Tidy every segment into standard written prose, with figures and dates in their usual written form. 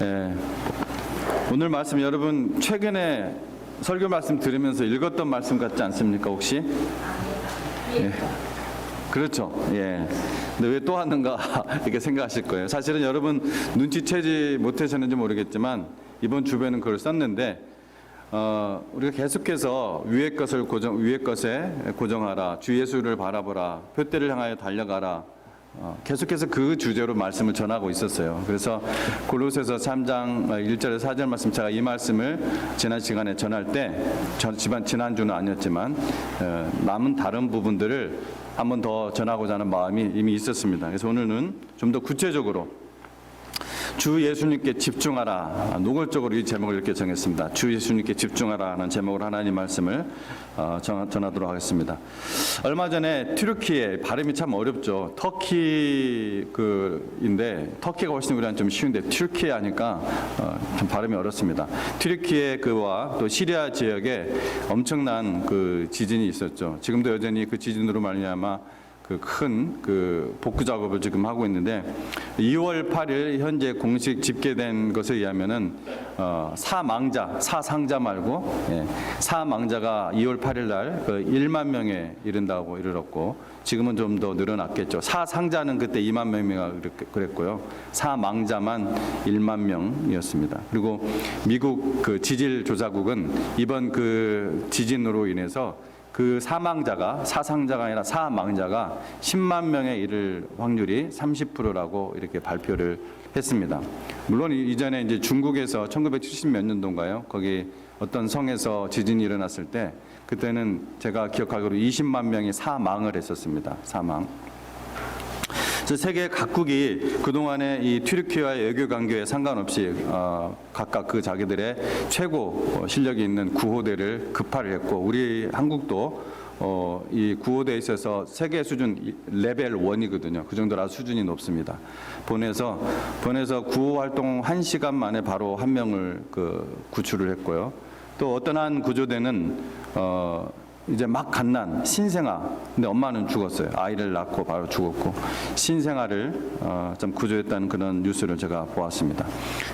예, 오늘 말씀 여러분 최근에 설교 말씀 들으면서 읽었던 말씀 같지 않습니까 혹시? 예. 그렇죠. 예. 근데 왜 또 하는가 이렇게 생각하실 거예요. 사실은 여러분 눈치채지 못하셨는지 모르겠지만 이번 주변은 그걸 썼는데 우리가 계속해서 위의 것에 고정하라, 주 예수를 바라보라, 표대를 향하여 달려가라. 계속해서 그 주제로 말씀을 전하고 있었어요. 그래서 골로새서 3장 1절에서 4절 말씀, 제가 이 말씀을 지난 시간에 전할 때 지난주는 아니었지만 남은 다른 부분들을 한 번 더 전하고자 하는 마음이 이미 있었습니다. 그래서 오늘은 좀 더 구체적으로 주 예수님께 집중하라, 노골적으로 이 제목을 이렇게 정했습니다. 주 예수님께 집중하라는 제목으로 하나님 말씀을 전하도록 하겠습니다. 얼마 전에 튀르키예, 발음이 참 어렵죠. 터키인데 터키가 훨씬 우리한테 좀 쉬운데 튀르키예 하니까 좀 발음이 어렵습니다. 튀르키예 그와 또 시리아 지역에 엄청난 그 지진이 있었죠. 지금도 여전히 그 지진으로 말미암아 큰 복구 작업을 지금 하고 있는데 2월 8일 현재 공식 집계된 것에 의하면은 사상자 말고 사망자가 2월 8일 날 1만 명에 이른다고 이르렀고 지금은 좀 더 늘어났겠죠. 사상자는 그때 2만 명이 그랬고요. 사망자만 1만 명이었습니다. 그리고 미국 그 지질 조사국은 이번 그 지진으로 인해서 그 사상자가 아니라 사망자가 10만 명에 이를 확률이 30%라고 이렇게 발표를 했습니다. 물론 이전에 이제 중국에서 1970 몇 년도인가요? 거기 어떤 성에서 지진이 일어났을 때 그때는 제가 기억하기로 20만 명이 사망을 했었습니다. 사망. 그래서 세계 각국이 그동안에 이 튀르키예와의 외교 관계에 상관없이 각각 그 자기들의 최고 실력이 있는 구호대를 급파를 했고 우리 한국도 이 구호대에 있어서 세계 수준 레벨 1이거든요. 그 정도라 수준이 높습니다. 보내서 구호 활동 1시간 만에 바로 한 명을 구출을 했고요. 또 어떤 한 구조대는 이제 막 갓난 신생아, 근데 엄마는 죽었어요. 아이를 낳고 바로 죽었고 신생아를 좀 구조했다는 그런 뉴스를 제가 보았습니다.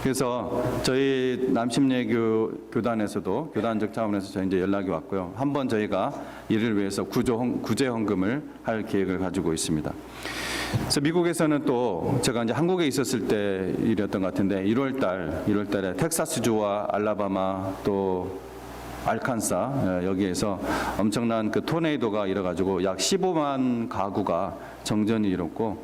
그래서 저희 남심예교 교단에서도 교단적 차원에서 저희 이제 연락이 왔고요. 한번 저희가 이를 위해서 구제 헌금을 할 계획을 가지고 있습니다. 그래서 미국에서는 또 제가 이제 한국에 있었을 때 일이었던 것 같은데 1월달에 텍사스주와 알라바마 또 알칸사 여기에서 엄청난 그 토네이도가 일어가지고 약 15만 가구가 정전이 일었고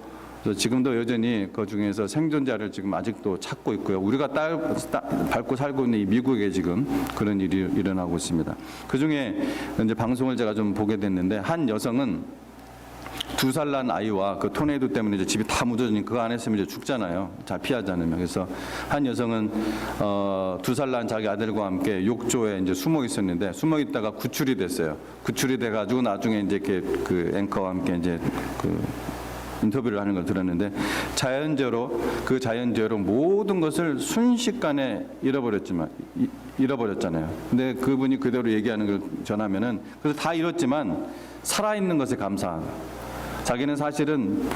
지금도 여전히 그 중에서 생존자를 지금 아직도 찾고 있고요. 우리가 밟고 살고 있는 이 미국에 지금 그런 일이 일어나고 있습니다. 그 중에 이제 방송을 제가 좀 보게 됐는데 한 여성은 2살 난 아이와 그 토네이도 때문에 이제 집이 다 묻어지니 그 안에 있으면 이제 죽잖아요. 잘 피하지 않으면. 그래서 한 여성은 2살 난 자기 아들과 함께 욕조에 이제 숨어 있었는데 숨어 있다가 구출이 됐어요. 구출이 돼가지고 나중에 이제 이렇게 그 앵커와 함께 이제 그 인터뷰를 하는 걸 들었는데 자연재해로 모든 것을 순식간에 잃어버렸잖아요. 근데 그분이 그대로 얘기하는 걸 전하면은 그래서 다 잃었지만 살아있는 것에 감사하다. 자기는 사실은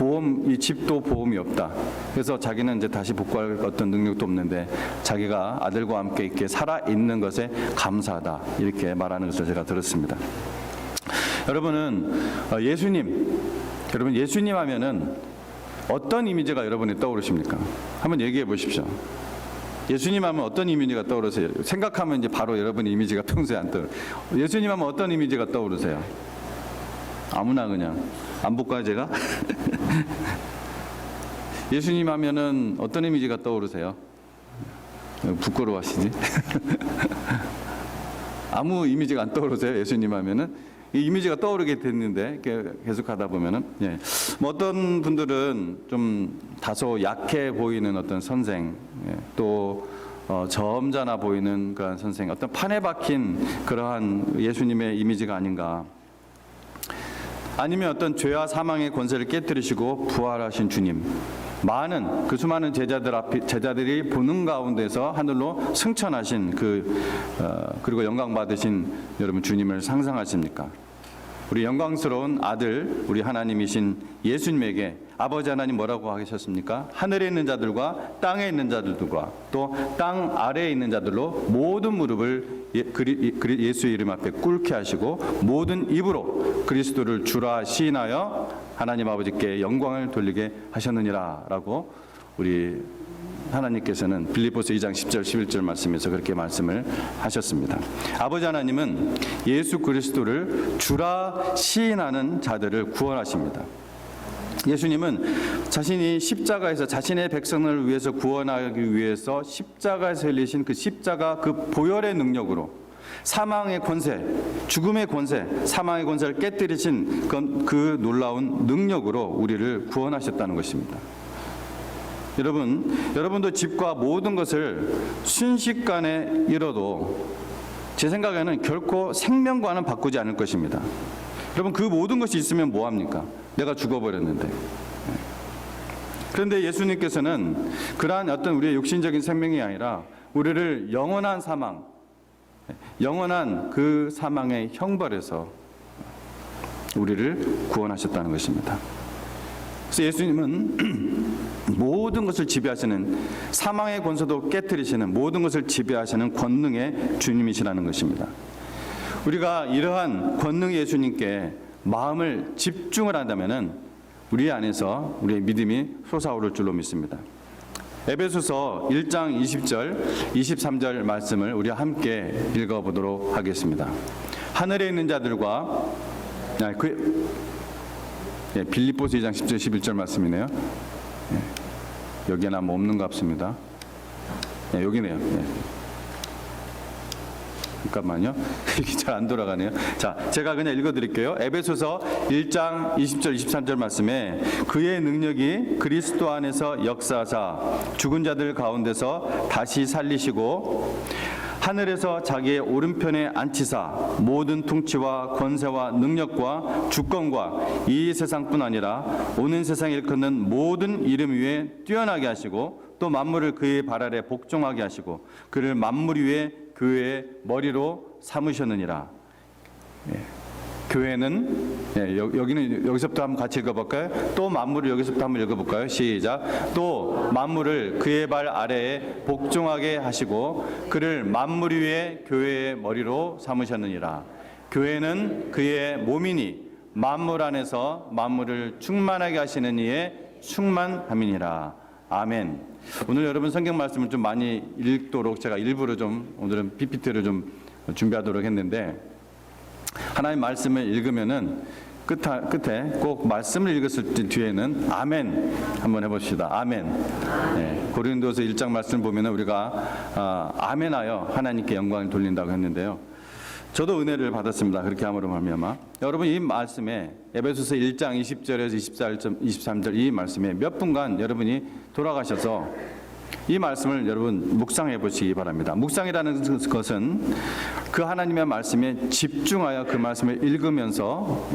이 집도 보험이 없다. 그래서 자기는 이제 다시 복구할 어떤 능력도 없는데 자기가 아들과 함께 이렇게 살아있는 것에 감사하다. 이렇게 말하는 것을 제가 들었습니다. 여러분 예수님 하면은 어떤 이미지가 여러분이 떠오르십니까? 한번 얘기해 보십시오. 예수님 하면 어떤 이미지가 떠오르세요? 생각하면 이제 바로 여러분의 이미지가 평소에 안 떠오르세요. 예수님 하면 어떤 이미지가 떠오르세요? 아무나 그냥 안 볼까요 제가? 예수님 하면은 어떤 이미지가 떠오르세요? 부끄러워하시지? 아무 이미지가 안 떠오르세요? 예수님 하면은 이 이미지가 떠오르게 됐는데 계속 하다 보면은 뭐 어떤 분들은 좀 다소 약해 보이는 어떤 선생 또 점잖아 보이는 그런 선생 어떤 판에 박힌 그러한 예수님의 이미지가 아닌가. 아니면 어떤 죄와 사망의 권세를 깨뜨리시고 부활하신 주님, 그 수많은 제자들이 보는 가운데서 하늘로 승천하신 그리고 영광 받으신 여러분 주님을 상상하십니까? 우리 영광스러운 아들 우리 하나님이신 예수님에게 아버지 하나님 뭐라고 하셨습니까? 하늘에 있는 자들과 땅에 있는 자들과 또 땅 아래에 있는 자들로 모든 무릎을 예수의 이름 앞에 꿇게 하시고 모든 입으로 그리스도를 주라 시인하여 하나님 아버지께 영광을 돌리게 하셨느니라 라고 우리 하나님께서는 빌립보서 2장 10절 11절 말씀에서 그렇게 말씀을 하셨습니다. 아버지 하나님은 예수 그리스도를 주라 시인하는 자들을 구원하십니다. 예수님은 자신이 십자가에서 자신의 백성을 위해서 구원하기 위해서 십자가에서 흘리신 그 십자가 그 보혈의 능력으로 사망의 권세, 죽음의 권세, 사망의 권세를 깨뜨리신 그 놀라운 능력으로 우리를 구원하셨다는 것입니다. 여러분도 집과 모든 것을 순식간에 잃어도 제 생각에는 결코 생명과는 바꾸지 않을 것입니다. 여러분, 그 모든 것이 있으면 뭐합니까? 내가 죽어버렸는데. 그런데 예수님께서는 그러한 어떤 우리의 육신적인 생명이 아니라 우리를 영원한 사망, 영원한 그 사망의 형벌에서 우리를 구원하셨다는 것입니다. 그래서 예수님은 모든 것을 지배하시는, 사망의 권세도 깨뜨리시는, 모든 것을 지배하시는 권능의 주님이시라는 것입니다. 우리가 이러한 권능 예수님께 마음을 집중을 한다면은 우리 안에서 우리의 믿음이 솟아오를 줄로 믿습니다. 에베소서 1장 20절, 23절 말씀을 우리 함께 읽어보도록 하겠습니다. 하늘에 있는 자들과 빌립보서 2장 10절 11절 말씀이네요. 여기에 아마 없는 것 같습니다. 여기네요. 잠깐만요. 이게 잘 안 돌아가네요. 자, 제가 그냥 읽어드릴게요. 에베소서 1장 20절 23절 말씀에 그의 능력이 그리스도 안에서 역사하사 죽은 자들 가운데서 다시 살리시고 하늘에서 자기의 오른편에 앉히사 모든 통치와 권세와 능력과 주권과 이 세상뿐 아니라 오는 세상에 일컫는 모든 이름 위에 뛰어나게 하시고 또 만물을 그의 발 아래 복종하게 하시고 그를 만물 위에 교회의 머리로 삼으셨느니라. 교회는 여기는 여기서부터 한번 같이 읽어볼까요? 또 만물을 여기서부터 한번 읽어볼까요? 시작. 또 만물을 그의 발 아래에 복종하게 하시고 그를 만물 위에 교회의 머리로 삼으셨느니라. 교회는 그의 몸이니 만물 안에서 만물을 충만하게 하시는 이의 충만함이니라. 아멘. 오늘 여러분 성경 말씀을 좀 많이 읽도록 제가 일부러 좀 오늘은 PPT를 좀 준비하도록 했는데 하나님 말씀을 읽으면은 끝에 꼭 말씀을 읽었을 때 뒤에는 아멘 한번 해봅시다. 아멘. 고린도서 1장 말씀 보면은 우리가 아멘하여 하나님께 영광을 돌린다고 했는데요. 저도 은혜를 받았습니다. 그렇게 함으로 말미암아 여러분 이 말씀에 에베소서 1장 20절에서 23절 이 말씀에 몇 분간 여러분이 돌아가셔서 이 말씀을 여러분 묵상해 보시기 바랍니다. 묵상이라는 것은 그 하나님의 말씀에 집중하여 그 말씀을 읽으면서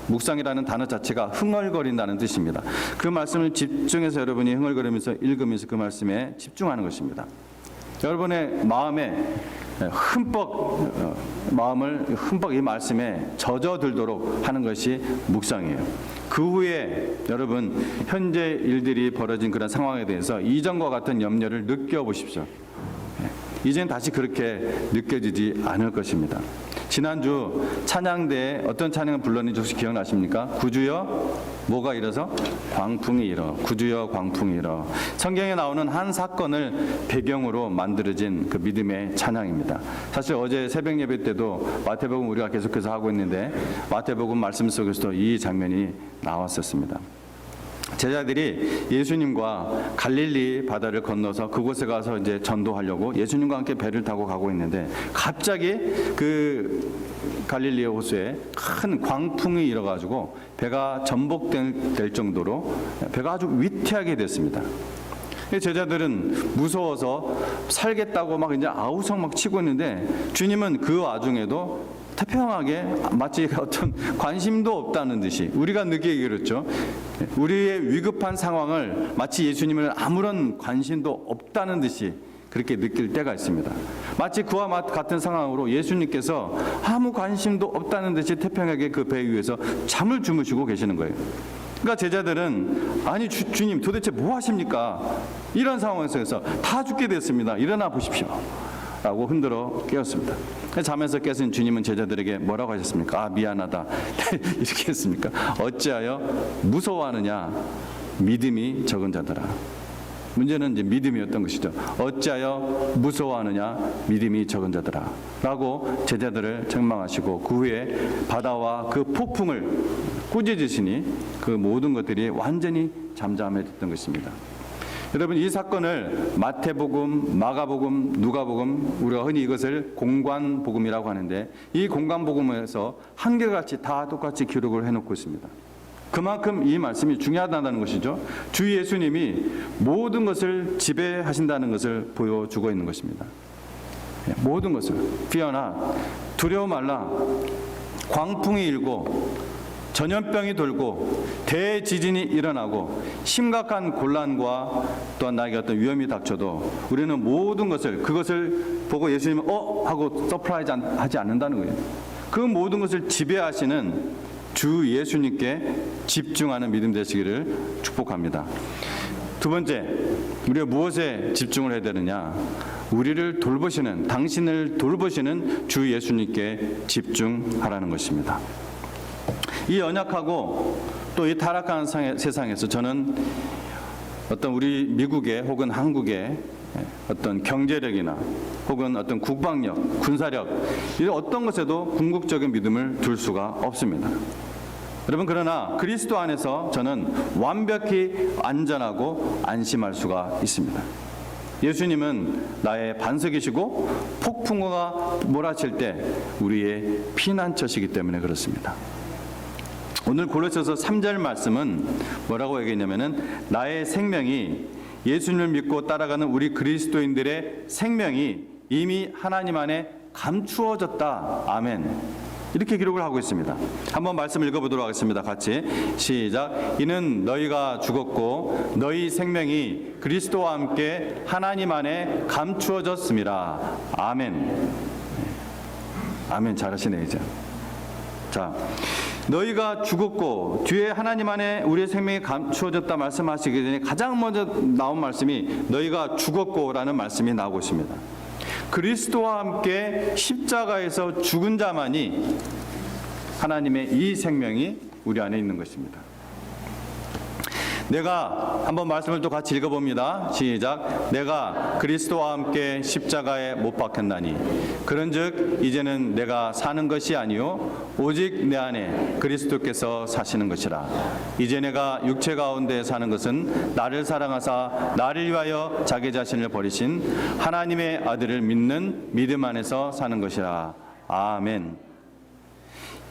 묵상이라는 단어 자체가 흥얼거린다는 뜻입니다. 그 말씀을 집중해서 여러분이 흥얼거리면서 읽으면서 그 말씀에 집중하는 것입니다. 여러분의 마음에 마음을 흠뻑 이 말씀에 젖어들도록 하는 것이 묵상이에요. 그 후에 여러분 현재 일들이 벌어진 그런 상황에 대해서 이전과 같은 염려를 느껴보십시오. 이젠 다시 그렇게 느껴지지 않을 것입니다. 지난주 찬양대에 어떤 찬양을 불렀는지 혹시 기억나십니까? 구주여 뭐가 일어서? 광풍이 일어. 구주여 광풍이 일어. 성경에 나오는 한 사건을 배경으로 만들어진 그 믿음의 찬양입니다. 사실 어제 새벽 예배 때도 마태복음 우리가 계속해서 하고 있는데 마태복음 말씀 속에서도 이 장면이 나왔었습니다. 제자들이 예수님과 갈릴리 바다를 건너서 그곳에 가서 이제 전도하려고 예수님과 함께 배를 타고 가고 있는데 갑자기 그 갈릴리 호수에 큰 광풍이 일어가지고 배가 전복될 정도로 배가 아주 위태하게 됐습니다. 제자들은 무서워서 살겠다고 막 이제 아우성 막 치고 있는데 주님은 그 와중에도 태평하게 마치 어떤 관심도 없다는 듯이 우리가 느끼기 그렇죠. 우리의 위급한 상황을 마치 예수님을 아무런 관심도 없다는 듯이 그렇게 느낄 때가 있습니다. 마치 그와 같은 상황으로 예수님께서 아무 관심도 없다는 듯이 태평하게 그 배 위에서 잠을 주무시고 계시는 거예요. 그러니까 제자들은 아니 주님 도대체 뭐 하십니까? 이런 상황에서 다 죽게 됐습니다. 일어나 보십시오. 라고 흔들어 깨웠습니다. 잠에서 깨신 주님은 제자들에게 뭐라고 하셨습니까? 아, 미안하다. 이렇게 했습니까? 어찌하여 무서워하느냐? 믿음이 적은 자들아. 문제는 이제 믿음이었던 것이죠. 어찌하여 무서워하느냐? 믿음이 적은 자들아. 라고 제자들을 책망하시고 그 후에 바다와 그 폭풍을 꾸짖으시니 그 모든 것들이 완전히 잠잠해졌던 것입니다. 여러분, 이 사건을 마태복음, 마가복음, 누가복음, 우리가 흔히 이것을 공관복음이라고 하는데 이 공관복음에서 한결같이 다 똑같이 기록을 해놓고 있습니다. 그만큼 이 말씀이 중요하다는 것이죠. 주 예수님이 모든 것을 지배하신다는 것을 보여주고 있는 것입니다. 모든 것을 fear not, 두려워 말라, 광풍이 일고 전염병이 돌고 대지진이 일어나고 심각한 곤란과 또한 나에게 어떤 위험이 닥쳐도 우리는 모든 그것을 보고 예수님은 하고 서프라이즈 하지 않는다는 거예요. 그 모든 것을 지배하시는 주 예수님께 집중하는 믿음 되시기를 축복합니다. 두 번째, 우리가 무엇에 집중을 해야 되느냐? 우리를 돌보시는, 당신을 돌보시는 주 예수님께 집중하라는 것입니다. 이 연약하고 또 이 타락한 세상에서 저는 어떤 우리 미국의 혹은 한국의 어떤 경제력이나 혹은 어떤 국방력, 군사력 이런 어떤 것에도 궁극적인 믿음을 둘 수가 없습니다. 여러분, 그러나 그리스도 안에서 저는 완벽히 안전하고 안심할 수가 있습니다. 예수님은 나의 반석이시고 폭풍우가 몰아칠 때 우리의 피난처시기 때문에 그렇습니다. 오늘 골로새서 3절 말씀은 뭐라고 얘기했냐면은 나의 생명이 예수님을 믿고 따라가는 우리 그리스도인들의 생명이 이미 하나님 안에 감추어졌다. 아멘. 이렇게 기록을 하고 있습니다. 한번 말씀 읽어보도록 하겠습니다. 같이 시작. 이는 너희가 죽었고 너희 생명이 그리스도와 함께 하나님 안에 감추어졌습니다. 아멘. 아멘. 잘하시네 이제. 자, 너희가 죽었고 뒤에 하나님 안에 우리의 생명이 감추어졌다 말씀하시기 전에 가장 먼저 나온 말씀이 너희가 죽었고라는 말씀이 나오고 있습니다. 그리스도와 함께 십자가에서 죽은 자만이 하나님의 이 생명이 우리 안에 있는 것입니다. 내가 한번 말씀을 또 같이 읽어봅니다. 시작. 내가 그리스도와 함께 십자가에 못 박혔나니 그런즉 이제는 내가 사는 것이 아니요 오직 내 안에 그리스도께서 사시는 것이라. 이제 내가 육체 가운데 사는 것은 나를 사랑하사 나를 위하여 자기 자신을 버리신 하나님의 아들을 믿는 믿음 안에서 사는 것이라. 아멘.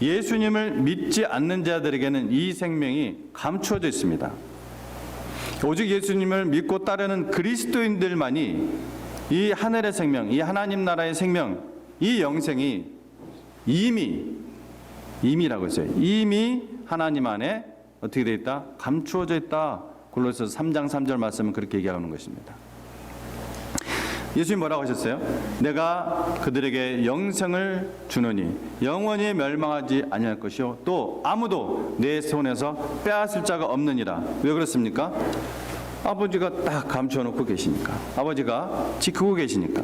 예수님을 믿지 않는 자들에게는 이 생명이 감추어져 있습니다. 오직 예수님을 믿고 따르는 그리스도인들만이 이 하늘의 생명, 이 하나님 나라의 생명, 이 영생이 이미라고 했어요. 이미 하나님 안에 어떻게 되어 있다? 감추어져 있다. 골로새서 3장 3절 말씀은 그렇게 얘기하는 것입니다. 예수님 뭐라고 하셨어요? 내가 그들에게 영생을 주노니 영원히 멸망하지 아니할 것이요 또 아무도 내 손에서 빼앗을 자가 없느니라. 왜 그렇습니까? 아버지가 딱 감춰놓고 계시니까, 아버지가 지키고 계시니까.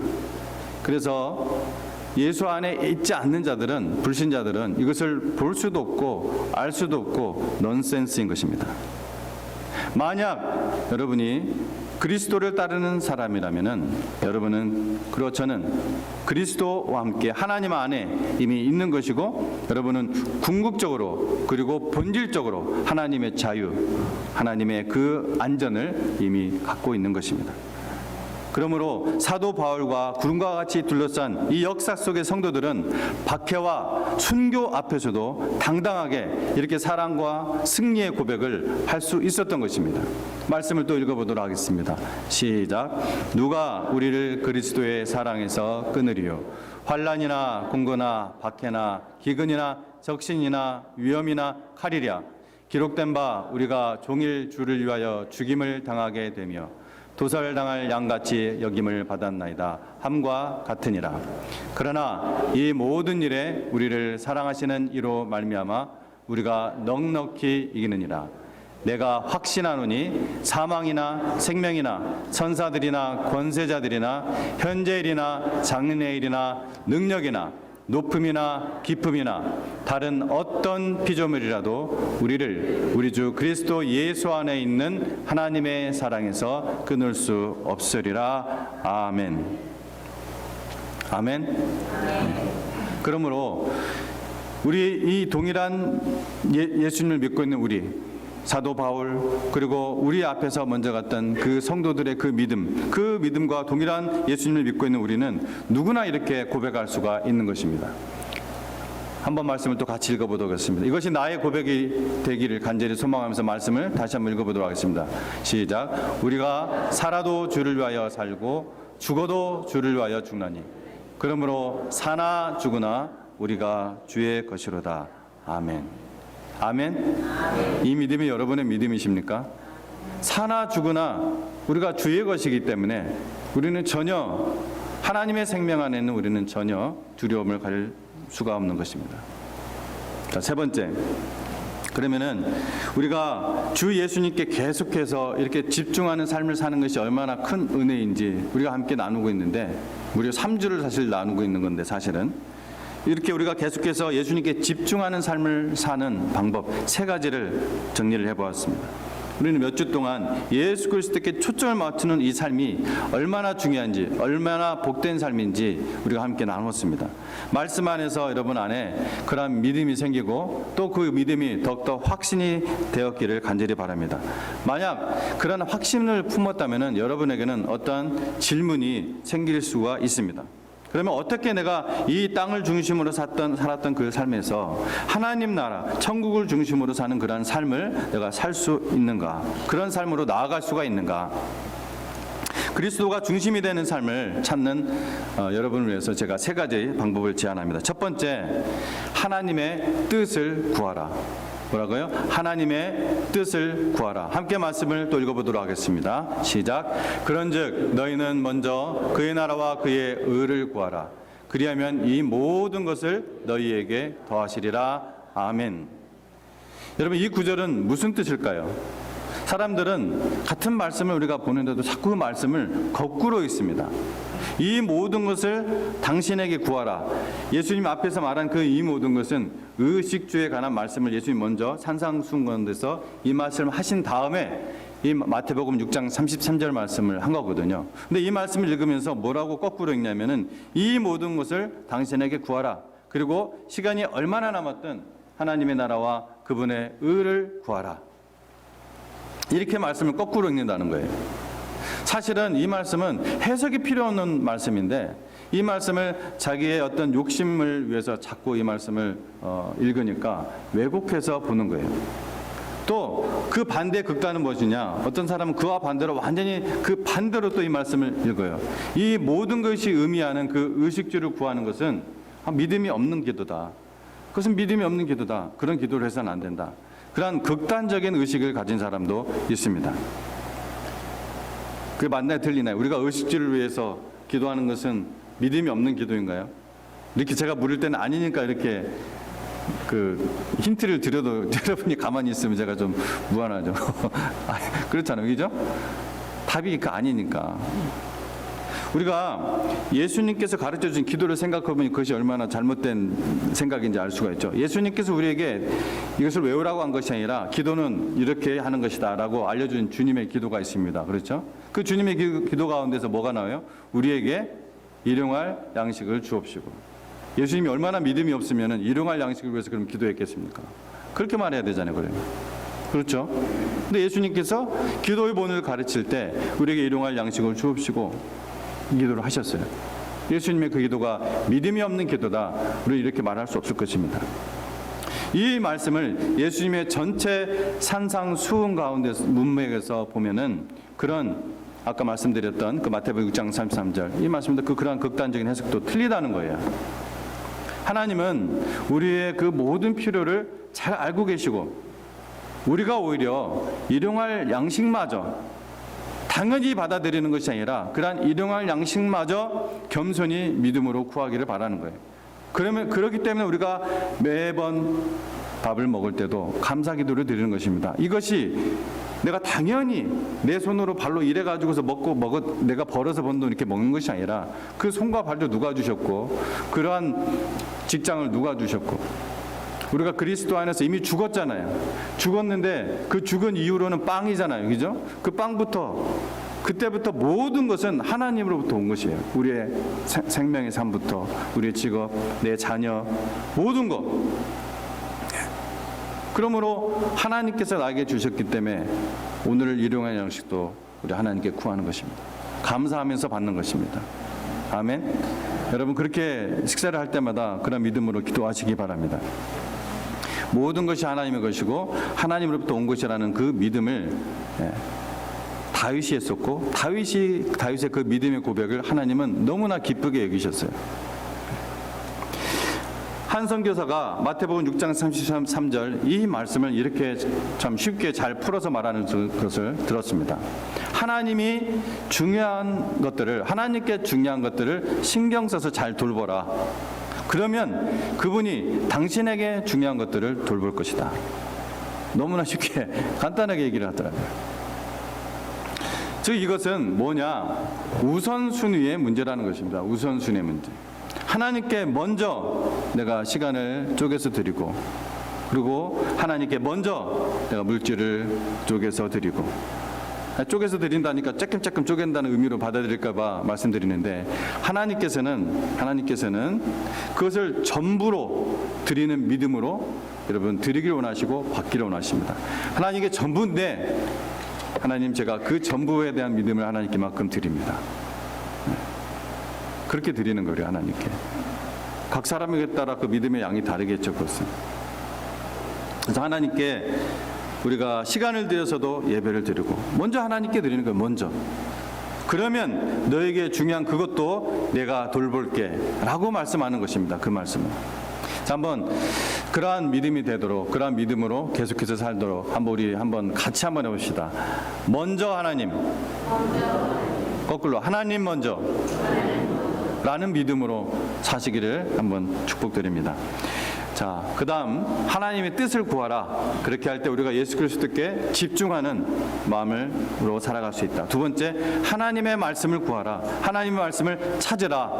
그래서 예수 안에 있지 않는 자들은, 불신자들은 이것을 볼 수도 없고 알 수도 없고 넌센스인 것입니다. 만약 여러분이 그리스도를 따르는 사람이라면은 여러분은, 그리고 저는 그리스도와 함께 하나님 안에 이미 있는 것이고 여러분은 궁극적으로 그리고 본질적으로 하나님의 자유, 하나님의 그 안전을 이미 갖고 있는 것입니다. 그러므로 사도 바울과 구름과 같이 둘러싼 이 역사 속의 성도들은 박해와 순교 앞에서도 당당하게 이렇게 사랑과 승리의 고백을 할 수 있었던 것입니다. 말씀을 또 읽어보도록 하겠습니다. 시작. 누가 우리를 그리스도의 사랑에서 끊으리요? 환난이나 공고나 박해나 기근이나 적신이나 위험이나 칼이랴. 기록된 바 우리가 종일 주를 위하여 죽임을 당하게 되며 도살당할 양같이 여김을 받았나이다 함과 같으니라. 그러나 이 모든 일에 우리를 사랑하시는 이로 말미암아 우리가 넉넉히 이기느니라. 내가 확신하노니 사망이나 생명이나 천사들이나 권세자들이나 현재일이나 장래일이나 능력이나 높음이나 깊음이나 다른 어떤 피조물이라도 우리를 우리 주 그리스도 예수 안에 있는 하나님의 사랑에서 끊을 수 없으리라. 아멘. 아멘. 그러므로 우리 이 동일한 예수님을 믿고 있는 우리 사도 바울 그리고 우리 앞에서 먼저 갔던 그 성도들의 그 믿음과 동일한 예수님을 믿고 있는 우리는 누구나 이렇게 고백할 수가 있는 것입니다. 한번 말씀을 또 같이 읽어보도록 하겠습니다. 이것이 나의 고백이 되기를 간절히 소망하면서 말씀을 다시 한번 읽어보도록 하겠습니다. 시작. 우리가 살아도 주를 위하여 살고 죽어도 주를 위하여 죽나니 그러므로 사나 죽으나 우리가 주의 것이로다. 아멘. 아멘. 이 믿음이 여러분의 믿음이십니까? 사나 죽으나 우리가 주의 것이기 때문에 우리는 전혀 하나님의 생명 안에는 우리는 전혀 두려움을 가질 수가 없는 것입니다. 자, 세 번째. 그러면은 우리가 주 예수님께 계속해서 이렇게 집중하는 삶을 사는 것이 얼마나 큰 은혜인지 우리가 함께 나누고 있는데 무려 3주를 사실 나누고 있는 건데 사실은 이렇게 우리가 계속해서 예수님께 집중하는 삶을 사는 방법 3가지를 정리를 해보았습니다. 우리는 몇 주 동안 예수 그리스도께 초점을 맞추는 이 삶이 얼마나 중요한지 얼마나 복된 삶인지 우리가 함께 나눴습니다. 말씀 안에서 여러분 안에 그런 믿음이 생기고 또 그 믿음이 더욱더 확신이 되었기를 간절히 바랍니다. 만약 그런 확신을 품었다면 여러분에게는 어떤 질문이 생길 수가 있습니다. 그러면 어떻게 내가 이 땅을 중심으로 살았던 그 삶에서 하나님 나라, 천국을 중심으로 사는 그런 삶을 내가 살 수 있는가? 그런 삶으로 나아갈 수가 있는가? 그리스도가 중심이 되는 삶을 찾는 여러분을 위해서 제가 3가지 방법을 제안합니다. 첫 번째, 하나님의 뜻을 구하라. 뭐라고요? 하나님의 뜻을 구하라. 함께 말씀을 또 읽어보도록 하겠습니다. 시작. 그런즉 너희는 먼저 그의 나라와 그의 의를 구하라. 그리하면 이 모든 것을 너희에게 더하시리라. 아멘. 여러분 이 구절은 무슨 뜻일까요? 사람들은 같은 말씀을 우리가 보는데도 자꾸 그 말씀을 거꾸로 읽습니다. 이 모든 것을 당신에게 구하라. 예수님 앞에서 말한 그 이 모든 것은 의식주에 관한 말씀을 예수님 먼저 산상수훈에서 이 말씀을 하신 다음에 이 마태복음 6장 33절 말씀을 한 거거든요. 근데 이 말씀을 읽으면서 뭐라고 거꾸로 읽냐면은 이 모든 것을 당신에게 구하라. 그리고 시간이 얼마나 남았든 하나님의 나라와 그분의 의를 구하라. 이렇게 말씀을 거꾸로 읽는다는 거예요. 사실은 이 말씀은 해석이 필요 없는 말씀인데 이 말씀을 자기의 어떤 욕심을 위해서 자꾸 이 말씀을 읽으니까 왜곡해서 보는 거예요. 또 그 반대의 극단은 무엇이냐? 어떤 사람은 그와 반대로 완전히 그 반대로 또 이 말씀을 읽어요. 이 모든 것이 의미하는 그 의식주를 구하는 것은 믿음이 없는 기도다. 그것은 믿음이 없는 기도다. 그런 기도를 해서는 안 된다. 그런 극단적인 의식을 가진 사람도 있습니다. 그게 맞나요? 틀리나요? 우리가 의식주를 위해서 기도하는 것은 믿음이 없는 기도인가요? 이렇게 제가 물을 때는 아니니까 이렇게 그 힌트를 드려도 여러분이 가만히 있으면 제가 좀 무안하죠. 그렇잖아요. 그죠? 답이 그 아니니까. 우리가 예수님께서 가르쳐 주신 기도를 생각해보면 그것이 얼마나 잘못된 생각인지 알 수가 있죠. 예수님께서 우리에게 이것을 외우라고 한 것이 아니라 기도는 이렇게 하는 것이다 라고 알려준 주님의 기도가 있습니다. 그렇죠? 그 주님의 기도 가운데서 뭐가 나와요? 우리에게 일용할 양식을 주옵시고. 예수님이 얼마나 믿음이 없으면 일용할 양식을 위해서 그럼 기도했겠습니까? 그렇게 말해야 되잖아요. 그렇죠? 근데 예수님께서 기도의 본을 가르칠 때 우리에게 일용할 양식을 주옵시고 기도를 하셨어요. 예수님의 그 기도가 믿음이 없는 기도다. 우리 이렇게 말할 수 없을 것입니다. 이 말씀을 예수님의 전체 산상수훈 가운데 문맥에서 보면은 그런 아까 말씀드렸던 그 마태복음 6장 33절 이 말씀도 그러한 극단적인 해석도 틀리다는 거예요. 하나님은 우리의 그 모든 필요를 잘 알고 계시고 우리가 오히려 일용할 양식마저 당연히 받아들이는 것이 아니라 그러한 일용할 양식마저 겸손히 믿음으로 구하기를 바라는 거예요. 그러면 그렇기 때문에 우리가 매번 밥을 먹을 때도 감사기도를 드리는 것입니다. 이것이 내가 당연히 내 손으로 발로 일해 가지고서 내가 벌어서 번 돈 이렇게 먹는 것이 아니라 그 손과 발도 누가 주셨고 그러한 직장을 누가 주셨고 우리가 그리스도 안에서 이미 죽었잖아요. 죽었는데 그 죽은 이후로는 빵이잖아요. 그죠? 그 빵부터 그때부터 모든 것은 하나님으로부터 온 것이에요. 우리의 생명의 삶부터 우리의 직업, 내 자녀 모든 것. 그러므로 하나님께서 나에게 주셨기 때문에 오늘을 일용할 양식도 우리 하나님께 구하는 것입니다. 감사하면서 받는 것입니다. 아멘. 여러분 그렇게 식사를 할 때마다 그런 믿음으로 기도하시기 바랍니다. 모든 것이 하나님의 것이고 하나님으로부터 온 것이라는 그 믿음을 다윗이 했었고 다윗의 그 믿음의 고백을 하나님은 너무나 기쁘게 여기셨어요. 한 선교사가 마태복음 6장 33절 이 말씀을 이렇게 참 쉽게 잘 풀어서 말하는 것을 들었습니다. 하나님께 중요한 것들을 신경 써서 잘 돌보라. 그러면 그분이 당신에게 중요한 것들을 돌볼 것이다. 너무나 쉽게 간단하게 얘기를 하더라고요. 즉 이것은 뭐냐? 우선순위의 문제라는 것입니다. 우선순위의 문제. 하나님께 먼저 내가 시간을 쪼개서 드리고 그리고 하나님께 먼저 내가 물질을 쪼개서 드리고 쪼개서 드린다니까 조금 쪼갠다는 의미로 받아들일까 봐 말씀드리는데 하나님께서는 그것을 전부로 드리는 믿음으로 여러분 드리기를 원하시고 받기를 원하십니다. 하나님께 전부인데 하나님 제가 그 전부에 대한 믿음을 하나님께만큼 드립니다. 그렇게 드리는 거예요. 하나님께. 각 사람에게 따라 그 믿음의 양이 다르겠죠. 그것은. 그래서 하나님께 우리가 시간을 들여서도 예배를 드리고 먼저 하나님께 드리는 거예요. 먼저. 그러면 너에게 중요한 그것도 내가 돌볼게 라고 말씀하는 것입니다. 그 말씀은. 자, 한번 그러한 믿음이 되도록 그러한 믿음으로 계속해서 살도록 우리 같이 한번 해봅시다. 먼저 하나님. 거꾸로 하나님 먼저. 라는 믿음으로 사시기를 한번 축복드립니다. 자, 그 다음 하나님의 뜻을 구하라. 그렇게 할 때 우리가 예수 그리스도께 집중하는 마음으로 살아갈 수 있다. 두 번째, 하나님의 말씀을 구하라. 하나님의 말씀을 찾으라.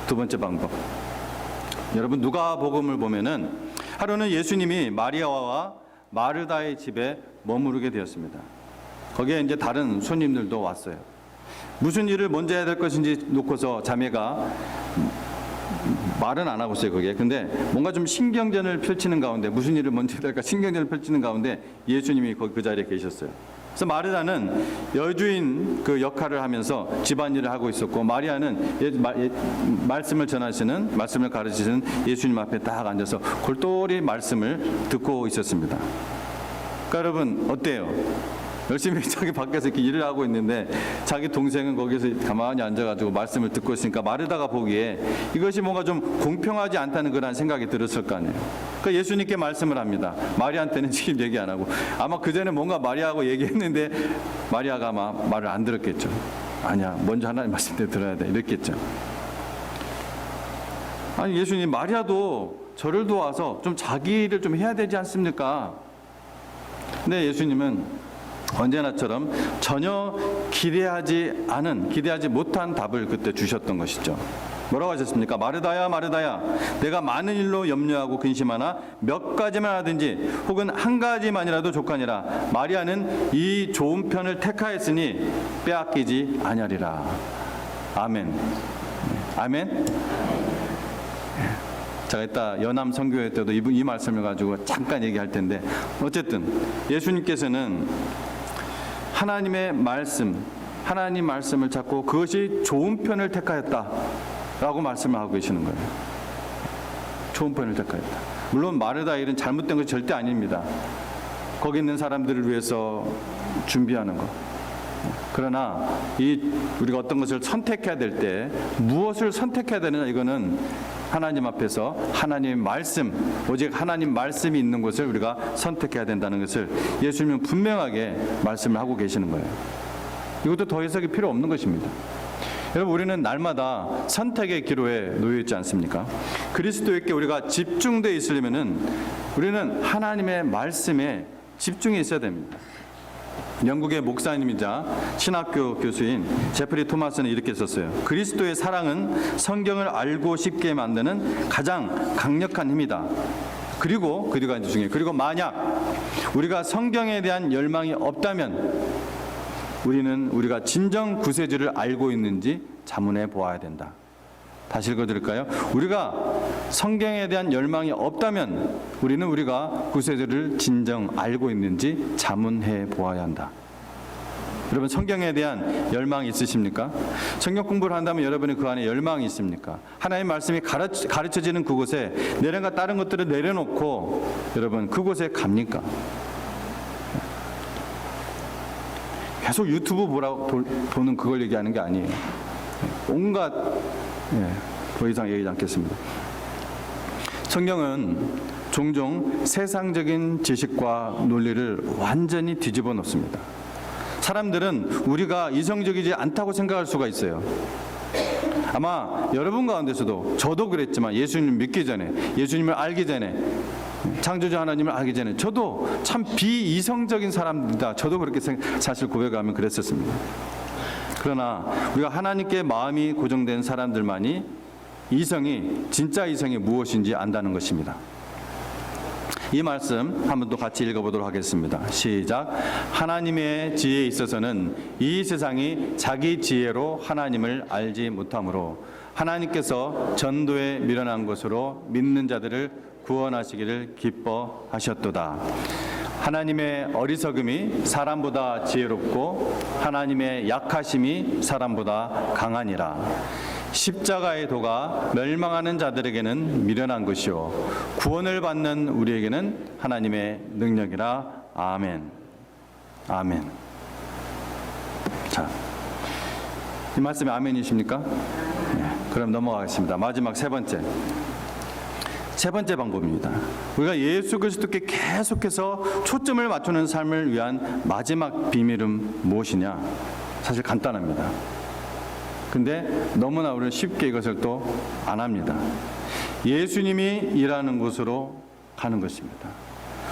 두 번째 방법. 여러분 누가복음을 보면은 하루는 예수님이 마리아와 마르다의 집에 머무르게 되었습니다. 거기에 이제 다른 손님들도 왔어요. 무슨 일을 먼저 해야 될 것인지 놓고서 자매가 말은 안 하고 있어요. 거기에. 근데 뭔가 좀 신경전을 펼치는 가운데 무슨 일을 먼저 해야 될까 신경전을 펼치는 가운데 예수님이 거기 그 자리에 계셨어요. 그래서 마르다는 여주인 그 역할을 하면서 집안일을 하고 있었고 마리아는 말씀을 가르치시는 예수님 앞에 딱 앉아서 골똘히 말씀을 듣고 있었습니다. 그러니까 여러분 어때요? 열심히 자기 밖에서 이렇게 일을 하고 있는데 자기 동생은 거기서 가만히 앉아가지고 말씀을 듣고 있으니까 마르다가 보기에 이것이 뭔가 좀 공평하지 않다는 그런 생각이 들었을 거 아니에요. 그러니까 예수님께 말씀을 합니다. 마리아한테는 지금 얘기 안 하고 아마 그전에 뭔가 마리아하고 얘기했는데 마리아가 아마 말을 안 들었겠죠. 아니야, 먼저 하나님 말씀 때 들어야 돼 이랬겠죠. 아니 예수님 마리아도 저를 도와서 좀 자기 일을 좀 해야 되지 않습니까? 근데 예수님은 언제나처럼 전혀 기대하지 못한 답을 그때 주셨던 것이죠. 뭐라고 하셨습니까? 마르다야 마르다야 내가 많은 일로 염려하고 근심하나 몇 가지만 하든지 혹은 한 가지만이라도 족하니라. 마리아는 이 좋은 편을 택하였으니 빼앗기지 아니하리라. 아멘. 아멘. 제가 이따 연암 선교회 때도 이 말씀을 가지고 잠깐 얘기할 텐데 어쨌든 예수님께서는 하나님 말씀을 찾고 그것이 좋은 편을 택하였다라고 말씀을 하고 계시는 거예요. 좋은 편을 택하였다. 물론 마르다의 일은 잘못된 것이 절대 아닙니다. 거기 있는 사람들을 위해서 준비하는 것. 그러나 우리가 어떤 것을 선택해야 될 때 무엇을 선택해야 되느냐 이거는 하나님 앞에서 하나님의 말씀, 오직 하나님 말씀이 있는 것을 우리가 선택해야 된다는 것을 예수님은 분명하게 말씀을 하고 계시는 거예요. 이것도 더 해석이 필요 없는 것입니다. 여러분, 우리는 날마다 선택의 기로에 놓여 있지 않습니까? 그리스도에게 우리가 집중되어 있으려면은 우리는 하나님의 말씀에 집중해 있어야 됩니다. 영국의 목사님이자 신학교 교수인 제프리 토마스는 이렇게 썼어요. 그리스도의 사랑은 성경을 알고 싶게 만드는 가장 강력한 힘이다. 그리고 만약 우리가 성경에 대한 열망이 없다면 우리는 우리가 진정 구세주를 알고 있는지 자문해 보아야 된다. 다시 읽어드릴까요? 우리가 성경에 대한 열망이 없다면 우리는 우리가 구세주를 진정 알고 있는지 자문해 보아야 한다. 여러분, 성경에 대한 열망이 있으십니까? 성경 공부를 한다면 여러분이 그 안에 열망이 있습니까? 하나님의 말씀이 가르쳐지는 그곳에 내려가 다른 것들을 내려놓고 여러분 그곳에 갑니까? 계속 유튜브 보는 그걸 얘기하는 게 아니에요. 온갖, 더 이상 얘기하지 않겠습니다. 성경은 종종 세상적인 지식과 논리를 완전히 뒤집어 놓습니다. 사람들은 우리가 이성적이지 않다고 생각할 수가 있어요. 아마 여러분 가운데서도, 저도 그랬지만 예수님을 믿기 전에, 예수님을 알기 전에, 창조주 하나님을 알기 전에 저도 참 비이성적인 사람이다. 저도 그렇게 사실 고백하면 그랬었습니다. 그러나 우리가 하나님께 마음이 고정된 사람들만이 진짜 이성이 무엇인지 안다는 것입니다. 이 말씀 한번 또 같이 읽어보도록 하겠습니다. 시작. 하나님의 지혜에 있어서는 이 세상이 자기 지혜로 하나님을 알지 못하므로 하나님께서 전도에 미련한 것으로 믿는 자들을 구원하시기를 기뻐하셨도다. 하나님의 어리석음이 사람보다 지혜롭고 하나님의 약하심이 사람보다 강하니라. 십자가의 도가 멸망하는 자들에게는 미련한 것이요 구원을 받는 우리에게는 하나님의 능력이라. 아멘. 아멘. 자, 이 말씀이 아멘이십니까? 네, 그럼 넘어가겠습니다. 마지막 세 번째 방법입니다. 우리가 예수 그리스도께 계속해서 초점을 맞추는 삶을 위한 마지막 비밀은 무엇이냐? 사실 간단합니다. 근데 너무나 우리는 쉽게 이것을 또 안 합니다. 예수님이 일하는 곳으로 가는 것입니다.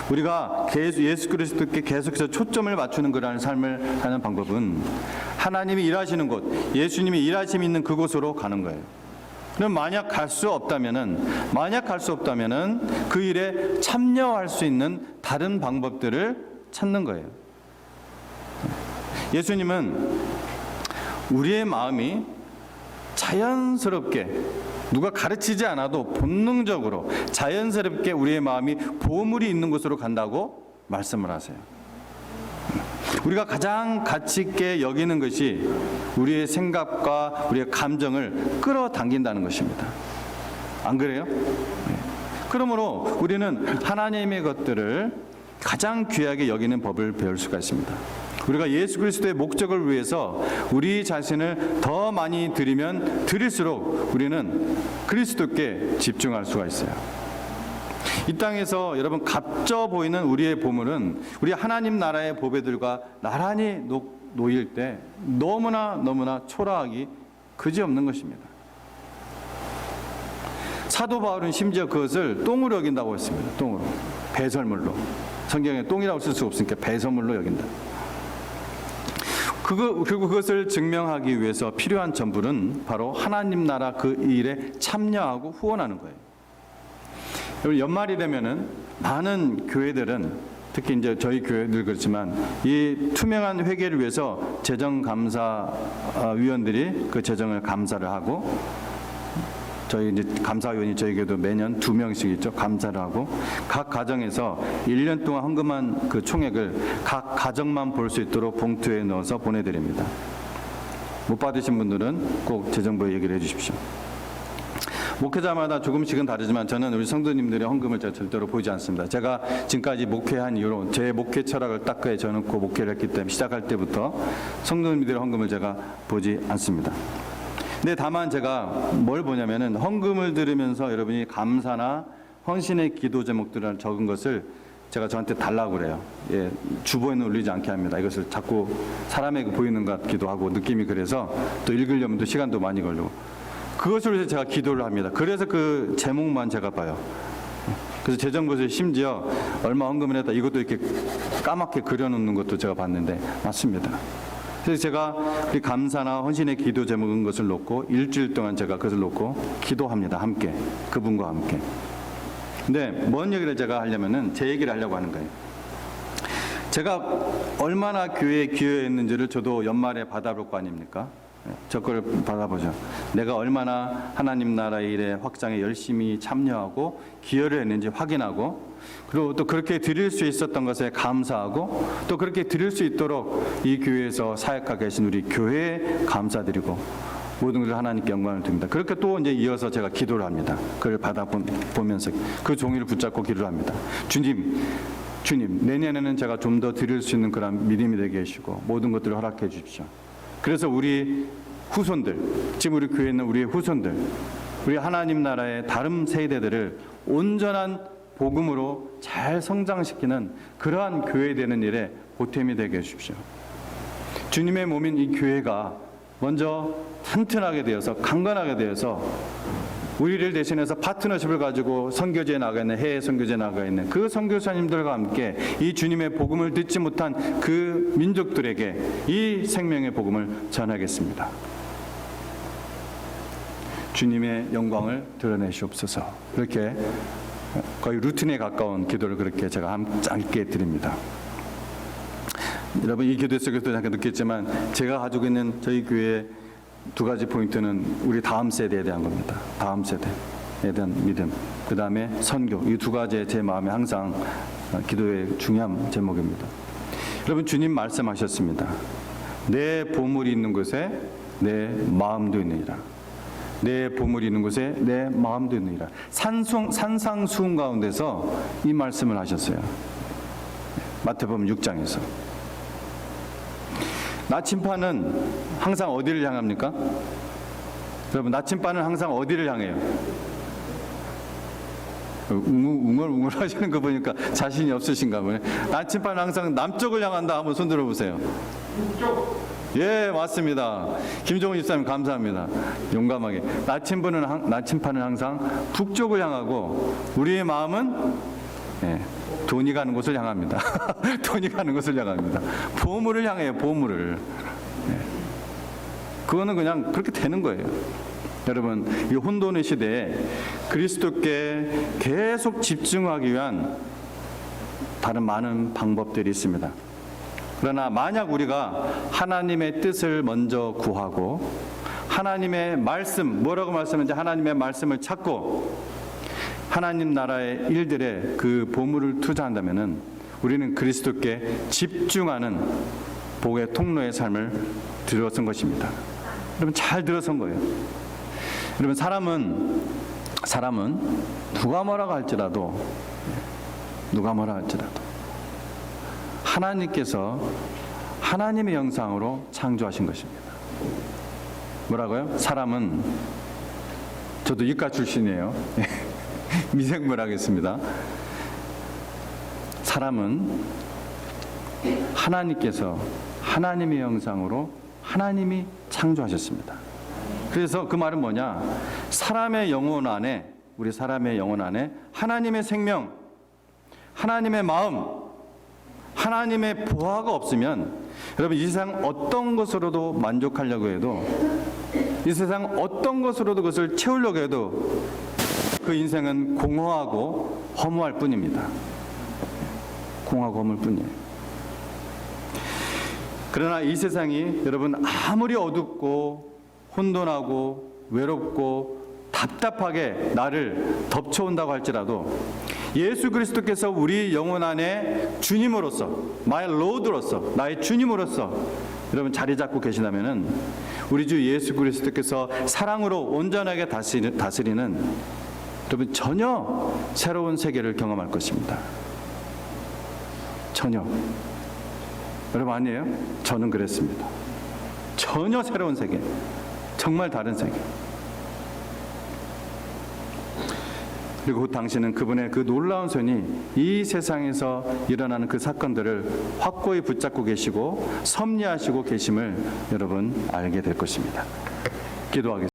우리가 예수 그리스도께 계속해서 초점을 맞추는 그러한 삶을 하는 방법은 하나님이 일하시는 곳, 예수님이 일하심이 있는 그곳으로 가는 거예요. 그럼 만약 갈 수 없다면은 그 일에 참여할 수 있는 다른 방법들을 찾는 거예요. 예수님은 우리의 마음이 자연스럽게, 누가 가르치지 않아도 본능적으로 자연스럽게 우리의 마음이 보물이 있는 곳으로 간다고 말씀을 하세요. 우리가 가장 가치 있게 여기는 것이 우리의 생각과 우리의 감정을 끌어당긴다는 것입니다. 안 그래요? 그러므로 우리는 하나님의 것들을 가장 귀하게 여기는 법을 배울 수가 있습니다. 우리가 예수 그리스도의 목적을 위해서 우리 자신을 더 많이 드리면 드릴수록 우리는 그리스도께 집중할 수가 있어요. 이 땅에서 여러분 값져 보이는 우리의 보물은 우리 하나님 나라의 보배들과 나란히 놓일 때 너무나 초라하기 그지없는 것입니다. 사도 바울은 심지어 그것을 똥으로 여긴다고 했습니다. 똥으로, 배설물로. 성경에 똥이라고 쓸 수 없으니까 배설물로 여긴다. 그리고 그것을 증명하기 위해서 필요한 전부는 바로 하나님 나라 그 일에 참여하고 후원하는 거예요. 여러분, 연말이 되면은 많은 교회들은, 특히 이제 저희 교회들 그렇지만, 이 투명한 회계를 위해서 재정감사위원들이 그 재정을 감사를 하고, 저희 이제 감사위원이 저희 교회도 매년 2명씩 있죠. 감사를 하고 각 가정에서 1년 동안 헌금한 그 총액을 각 가정만 볼 수 있도록 봉투에 넣어서 보내드립니다. 못 받으신 분들은 꼭 재정부에 얘기를 해주십시오. 목회자마다 조금씩은 다르지만 저는 우리 성도님들의 헌금을 제가 절대로 보이지 않습니다. 제가 지금까지 목회한 이후로 제 목회 철학을 딱 정해놓고 목회를 했기 때문에 시작할 때부터 성도님들의 헌금을 제가 보지 않습니다. 근데 다만 제가 뭘 보냐면은 헌금을 들으면서 여러분이 감사나 헌신의 기도 제목들을 적은 것을 제가 저한테 달라고 그래요. 예, 주보에는 올리지 않게 합니다. 이것을 자꾸 사람에게 보이는 것 같기도 하고 느낌이 그래서 또 읽으려면 또 시간도 많이 걸리고 그것을 위해서 제가 기도를 합니다. 그래서 그 제목만 제가 봐요. 그래서 재정부에서 심지어 얼마 헌금을 했다 이것도 이렇게 까맣게 그려놓는 것도 제가 봤는데 맞습니다. 그래서 제가 우리 감사나 헌신의 기도 제목인 것을 놓고 일주일 동안 제가 그것을 놓고 기도합니다. 함께 그분과 함께. 근데 뭔 얘기를 제가 하려면은 제 얘기를 하려고 하는 거예요. 제가 얼마나 교회에 기여했는지를 저도 연말에 받아볼 거 아닙니까? 저 걸 받아보죠. 내가 얼마나 하나님 나라 일의 확장에 열심히 참여하고 기여를 했는지 확인하고 그리고 또 그렇게 드릴 수 있었던 것에 감사하고 또 그렇게 드릴 수 있도록 이 교회에서 사역하고 계신 우리 교회에 감사드리고 모든 것을 하나님께 영광을 드립니다. 그렇게 또 이제 이어서 제가 기도를 합니다. 그걸 받아보면서 그 종이를 붙잡고 기도를 합니다. 주님, 내년에는 제가 좀 더 드릴 수 있는 그런 믿음이 되게 해주시고 모든 것들을 허락해 주십시오. 그래서 우리 후손들, 지금 우리 교회에 있는 우리 후손들, 우리 하나님 나라의 다른 세대들을 온전한 복음으로 잘 성장시키는 그러한 교회 되는 일에 보탬이 되게 해주십시오. 주님의 몸인 이 교회가 먼저 튼튼하게 되어서 강건하게 되어서 우리를 대신해서 파트너십을 가지고 선교지에 나가 있는 해외 선교지에 나가 있는 그 선교사님들과 함께 이 주님의 복음을 듣지 못한 그 민족들에게 이 생명의 복음을 전하겠습니다. 주님의 영광을 드러내시옵소서. 이렇게 거의 루틴에 가까운 기도를 그렇게 제가 짧게 드립니다. 여러분 이 기도 속에서도 잠깐 느꼈지만 제가 가지고 있는 저희 교회의 두 가지 포인트는 우리 다음 세대에 대한 겁니다. 다음 세대에 대한 믿음, 그 다음에 선교. 이 두 가지에 제 마음에 항상 기도의 중요한 제목입니다. 여러분 주님 말씀하셨습니다. 내 보물이 있는 곳에 내 마음도 있느니라. 내 보물이 있는 곳에 내 마음도 있느니라. 산상수훈 가운데서 이 말씀을 하셨어요. 마태복음 6장에서. 나침반은 항상 어디를 향합니까? 여러분 나침반은 항상 어디를 향해요? 웅얼웅얼 하시는 거 보니까 자신이 없으신가 보네. 나침반은 항상 남쪽을 향한다. 한번 손 들어보세요. 북쪽. 예, 맞습니다. 김종훈 집사님 감사합니다. 용감하게. 나침반은 항상 북쪽을 향하고 우리의 마음은 돈이 가는 곳을 향합니다. 돈이 가는 곳을 향합니다. 보물을 향해요. 보물을. 그거는 그냥 그렇게 되는 거예요. 여러분 이 혼돈의 시대에 그리스도께 계속 집중하기 위한 다른 많은 방법들이 있습니다. 그러나 만약 우리가 하나님의 뜻을 먼저 구하고 하나님의 말씀, 뭐라고 말씀하는지 하나님의 말씀을 찾고 하나님 나라의 일들에 그 보물을 투자한다면은 우리는 그리스도께 집중하는 복의 통로의 삶을 들어선 것입니다. 여러분 잘 들어선 거예요. 여러분 사람은 누가 뭐라고 할지라도 하나님께서 하나님의 형상으로 창조하신 것입니다. 뭐라고요? 사람은 저도 이과 출신이에요. 미생물 하겠습니다. 사람은 하나님께서 하나님의 형상으로 하나님이 창조하셨습니다. 그래서 그 말은 뭐냐? 사람의 영혼 안에, 우리 사람의 영혼 안에 하나님의 생명, 하나님의 마음, 하나님의 보화가 없으면 여러분 이 세상 어떤 것으로도 만족하려고 해도 이 세상 어떤 것으로도 그것을 채우려고 해도 그 인생은 공허하고 허무할 뿐입니다. 공허하고 허무할 뿐이에요. 그러나 이 세상이 여러분 아무리 어둡고 혼돈하고 외롭고 답답하게 나를 덮쳐온다고 할지라도 예수 그리스도께서 우리 영혼 안에 주님으로서 my Lord로서 나의 주님으로서 여러분 자리 잡고 계시다면은 우리 주 예수 그리스도께서 사랑으로 온전하게 다스리는 여러분 전혀 새로운 세계를 경험할 것입니다. 전혀. 여러분 아니에요? 저는 그랬습니다. 전혀 새로운 세계. 정말 다른 세계. 그리고 곧 당신은 그분의 그 놀라운 손이 이 세상에서 일어나는 그 사건들을 확고히 붙잡고 계시고 섭리하시고 계심을 여러분 알게 될 것입니다. 기도하겠습니다.